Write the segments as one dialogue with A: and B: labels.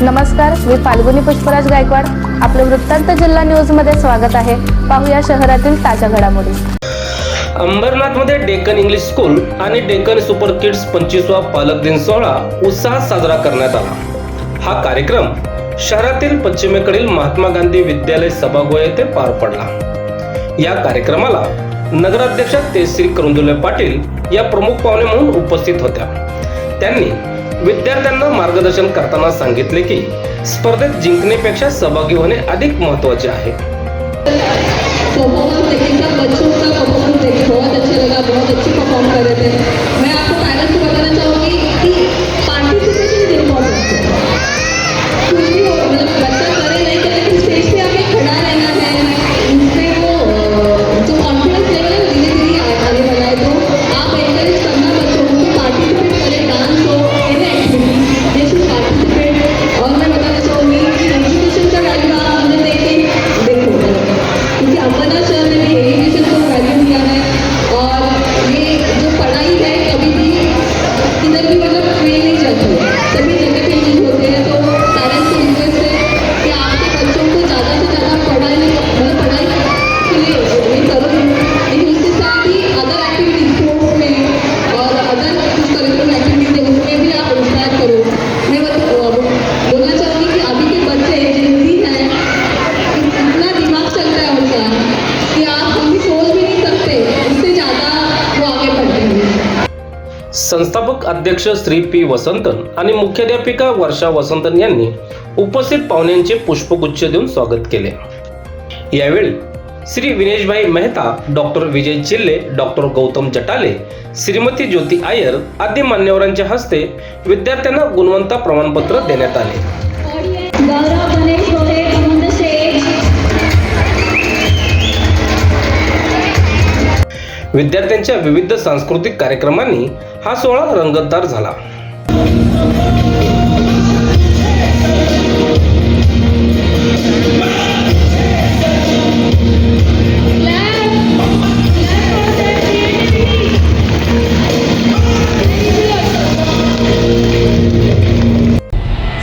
A: नमस्कार, मी फाल्गुनी पुष्पराज गायकवाड. आपलं वृत्तांत जिल्हा न्यूज मध्ये स्वागत आहे. पाहूया शहरातील ताज्या घडामोडी.
B: अंबरनाथमध्ये डेक्कन इंग्लिश स्कूल आणि डेक्कन सुपर किड्स 25वा पालक दिन सोहळा उत्साहात साजरा करण्यात आला. हा कार्यक्रम शहरातील पश्चिमेकडील महात्मा गांधी विद्यालय सभागृह येथे पार पडला. या कार्यक्रमाला नगराध्यक्षा तेजश्री करुंदुले पाटील या प्रमुख पाहुणे म्हणून उपस्थित होत्या. त्यांनी विद्यार्थ्यांना मार्गदर्शन करताना सांगितले की स्पर्धेत जिंकण्यापेक्षा सहभागी होणे अधिक महत्त्वाचे आहे.
C: बहुत अच्छा लगा, बहुत अच्छी परफॉर्म कर रहे थे. मैं आपको पैरेंट्स को बताना चाहूँगी कि पार्टिसिपेशन इज इम्पॉर्टेंट. कुछ भी हो, मतलब बच्चा करे नहीं करे, लेकिन स्टेज पे आके खड़ा रहना है, उसमें वो जो कॉन्फिडेंस लेवल है धीरे धीरे आने वाला है. तो आप एनकरेज करना बच्चों को पार्टिसिपेट करें, डांस हो, any activity they should participate. और मैं बताना चाहूँगी कि एजुकेशन का वैल्यू आप हमने देखो, क्योंकि अंबरनाथ शहर में भी एजुकेशन को वैल्यू दिया है. और ये जो पढ़ाई है कभी भी किधर भी मतलब फेल नहीं जाती, सभी जगह पे यूज होते हैं. तो पेरेंट्स को रिक्वेस्ट है कि आपके बच्चों को ज़्यादा से ज़्यादा पढ़ाई के लिए ये करो, लेकिन उसके साथ ही अदर एक्टिविटीज स्पोर्ट्स में और अदर कुछ करिकुलर एक्टिविटीज है उसमें भी आप इंस्पायर करो. मैं बोलना चाहूँगी कि अभी के बच्चे जिंदगी हैं, इतना दिमाग चल रहा है उनका कि आप कभी सोच भी नहीं सकते, उससे ज़्यादा वो आगे बढ़ते हैं.
B: संस्थापक अध्यक्ष श्री पी वसंतन आणि मुख्याध्यापिका वर्षा वसंतन यांनी उपस्थित पाहुण्यांचे पुष्पगुच्छ देऊन स्वागत केले. यावेळी श्री विनेशभाई मेहता, डॉक्टर विजय चिल्ले, डॉक्टर गौतम जटाले, श्रीमती ज्योती आयर आदी मान्यवरांच्या हस्ते विद्यार्थ्यांना गुणवंता प्रमाणपत्र देण्यात आले. विद्यार्थ्यांच्या विविध सांस्कृतिक कार्यक्रमांनी हा सोहळा रंगतदार झाला.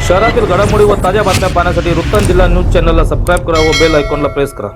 D: शहरातील घडामोडी व ताज्या बातम्या पाहण्यासाठी वृत्तांत जिल्हा न्यूज चॅनलला सबस्क्राईब करा व बेल आयकॉनला प्रेस करा.